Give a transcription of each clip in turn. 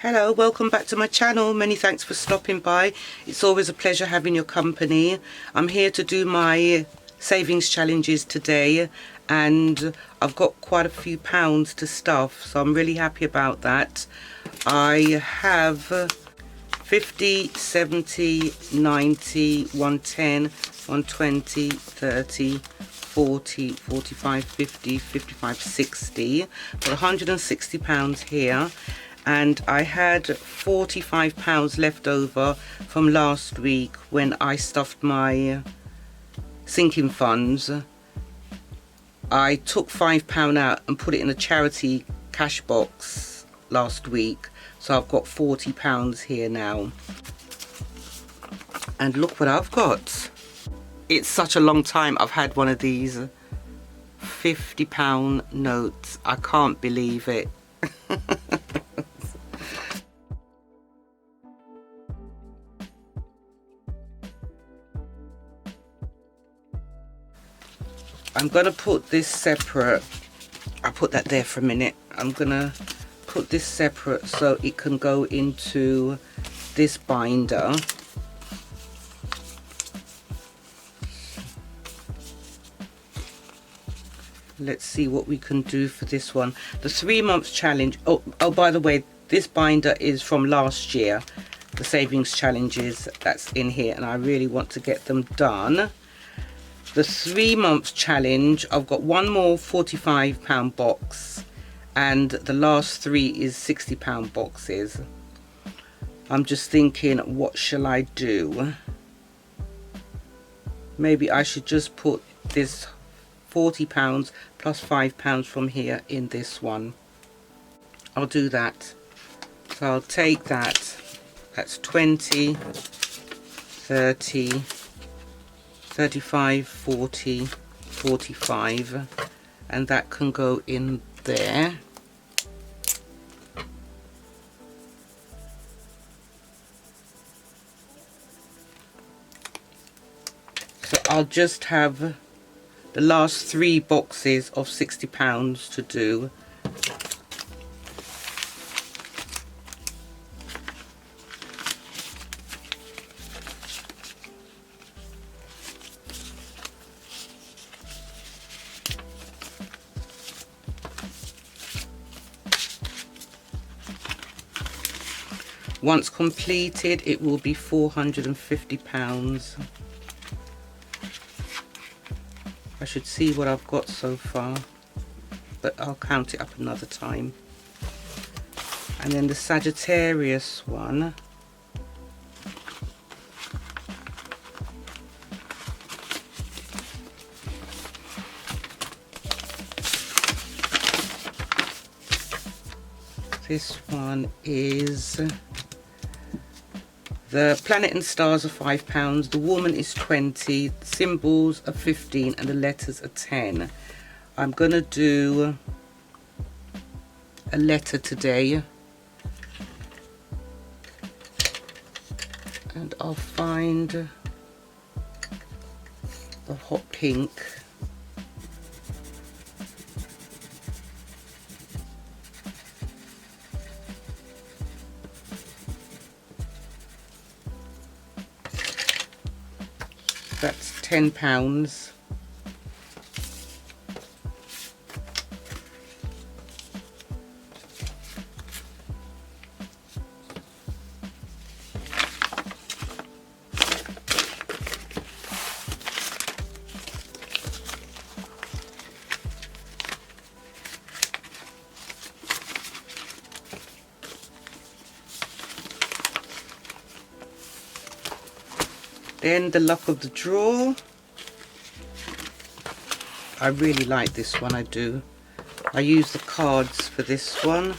Hello, welcome back to my channel. Many thanks for stopping by. It's always a pleasure having your company. I'm here to do my savings challenges today, and I've got quite a few pounds to stuff, so I'm really happy about that. I have 50, 70, 90, 110, 120, 30, 40, 45, 50, 55, 60. Got £160 here. And I had £45 left over from last week when I stuffed my sinking funds. I took £5 out and put it in a charity cash box last week, so I've got £40 here now. And look what I've got. It's such a long time I've had one of these £50 notes. I can't believe it. I'm going to put this separate. I'll put that there for a minute. I'm going to put this separate so it can go into this binder. Let's see what we can do for this one. The 3-month challenge. Oh, by the way, this binder is from last year. The savings challenges that's in here, and I really want to get them done. The 3-month challenge, I've got one more £45 box, and the last 3 is £60 boxes. I'm just thinking, what shall I do? Maybe I should just put this £40 plus £5 from here in this one. I'll do that. So I'll take that. That's 20, 30, 35, 40, 45, and that can go in there. So I'll just have the last 3 boxes of £60 to do. Once completed, it will be £450. I should see what I've got so far, but I'll count it up another time. And then the Sagittarius one. This one is the planet and stars are £5, the woman is 20, the symbols are 15, and the letters are 10. I'm gonna do a letter today, and I'll find the hot pink. That's £10. Then the luck of the draw. I really like this one, I do. I use the cards for this one.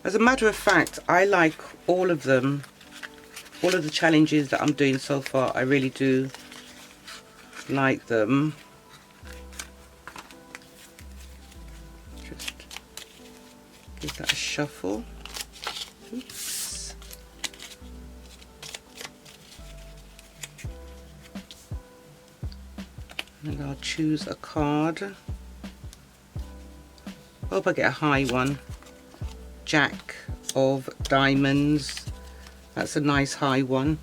As a matter of fact, I like all of them. All of the challenges that I'm doing so far, I really do like them. Just give that a shuffle. Oops. And I'll choose a card. Hope I get a high one. Jack of diamonds. That's a nice high one.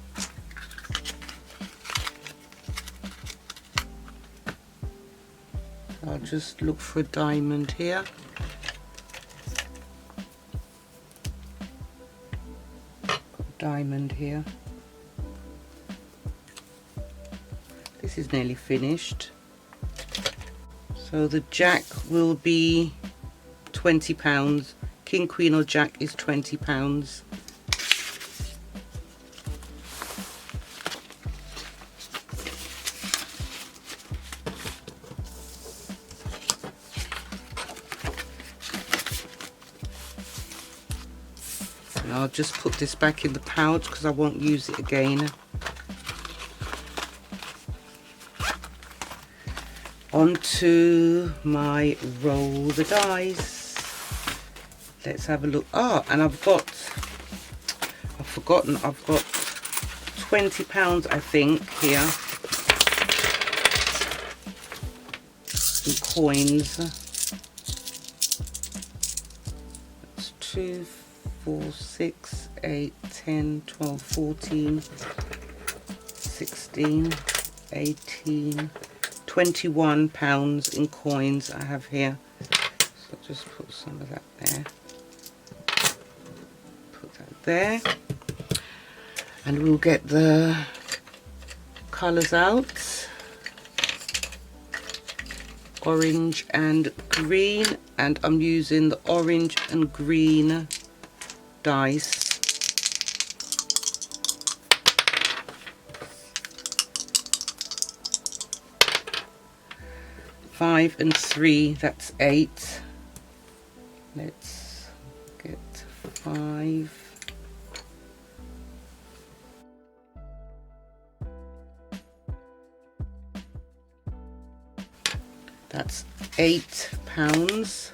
I'll just look for a diamond here. Diamond here. This is nearly finished. So the jack will be £20. King, queen or jack is £20. And I'll just put this back in the pouch because I won't use it again. Onto my roll the dice. Let's have a look. Ah, and I've forgotten, I've got £20 I think here in coins. That's 2, 4, 6, 8, 10, 12, 14, 16, 18, £21 in coins I have here. So just put some of that there. Put that there. And we'll get the colours out. Orange and green. And I'm using the orange and green dice. 5 and 3, that's 8. Let's get 5. That's £8.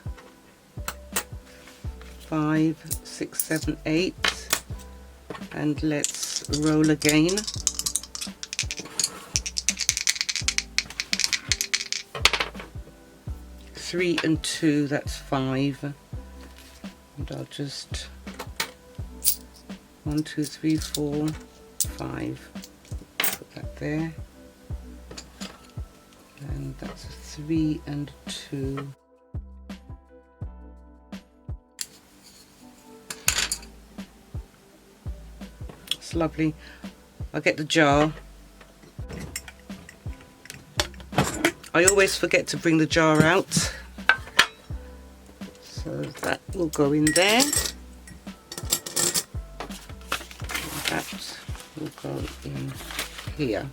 5, 6, 7, 8. And let's roll again. 3 and 2, that's 5. And I'll just 1, 2, 3, 4, 5. Put that there. And that's a 3 and 2. It's lovely. I'll get the jar. I always forget to bring the jar out. So that will go in there. That will go in here.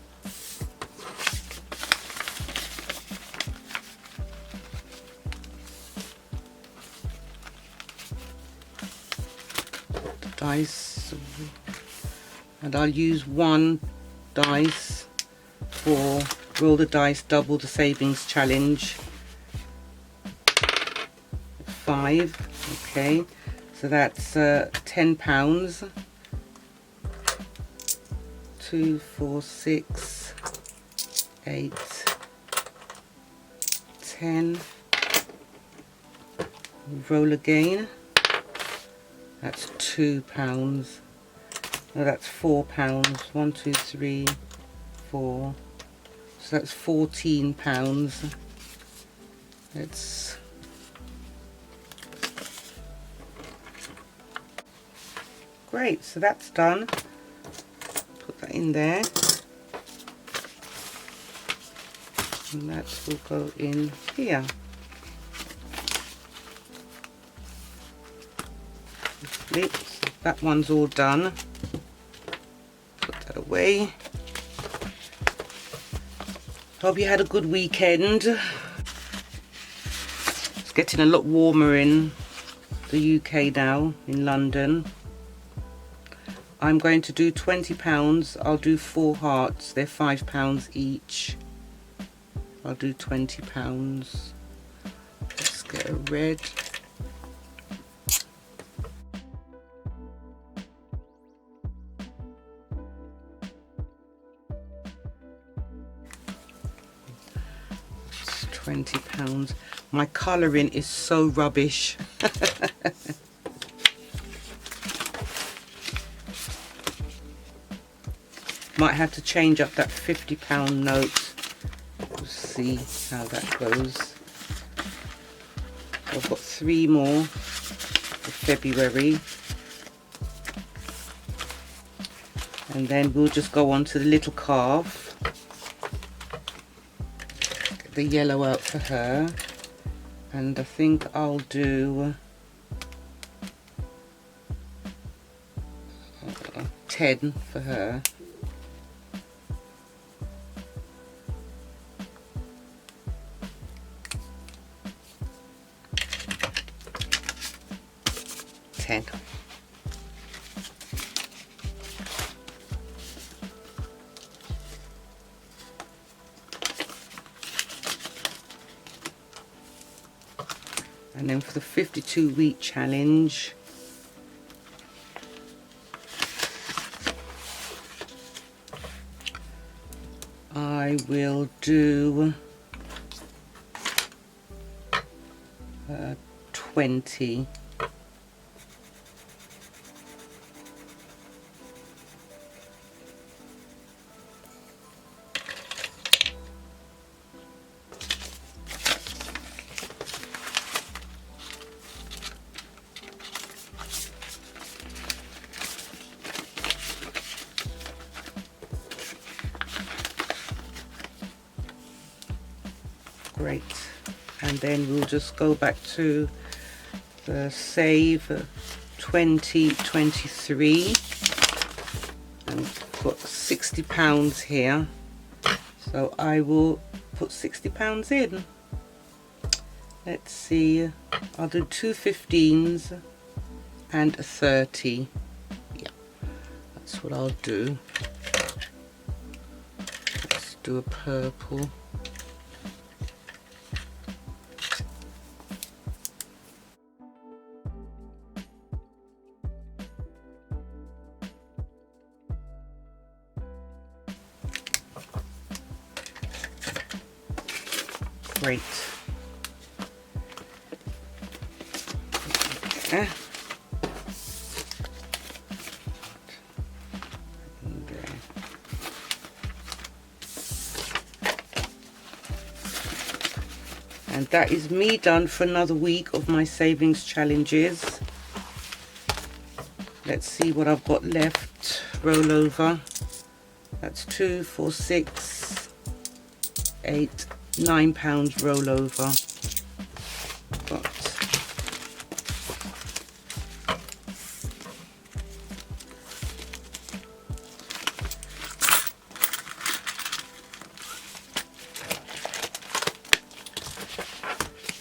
The dice, and I'll use 1 dice for roll the dice double the savings challenge. 5, okay, so that's £10. 2, 4, 6, 8, 10. Roll again. That's £2. No, that's £4. 1, 2, 3, 4. So that's £14. Let's great, so that's done. Put that in there. And that will go in here. Oops, that one's all done. Put that away. Hope you had a good weekend. It's getting a lot warmer in the UK now, in London. I'm going to do £20. I'll do 4 hearts. They're £5 each. I'll do £20. Let's get a red. It's £20. My colouring is so rubbish. Might have to change up that £50 note. We'll see how that goes. I've got 3 more for February. And then we'll just go on to the little calf. Get the yellow out for her. And I think I'll do 10 for her. And then for the 52-week challenge, I will do 20. Great. And then we'll just go back to the save 2023 and put £60 here. So I will put £60 in. Let's see, I'll do 2 15s and a 30. Yeah, that's what I'll do. Let's do a purple. Great. Okay. And that is me done for another week of my savings challenges. Let's see what I've got left. Rollover. That's 2, 4, 6, 8, £9 rollover. Got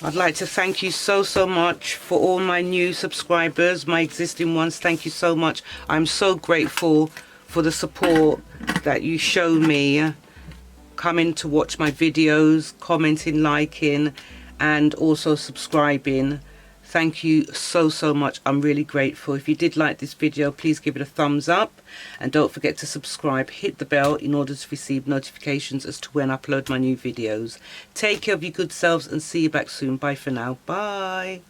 I'd like to thank you so much for all my new subscribers, my existing ones. Thank you so much. I'm so grateful for the support that you show me, coming to watch my videos, commenting, liking, and also subscribing. Thank you so much. I'm really grateful. If you did like this video, please give it a thumbs up, and don't forget to subscribe. Hit the bell in order to receive notifications as to when I upload my new videos. Take care of your good selves and see you back soon. Bye for now. Bye.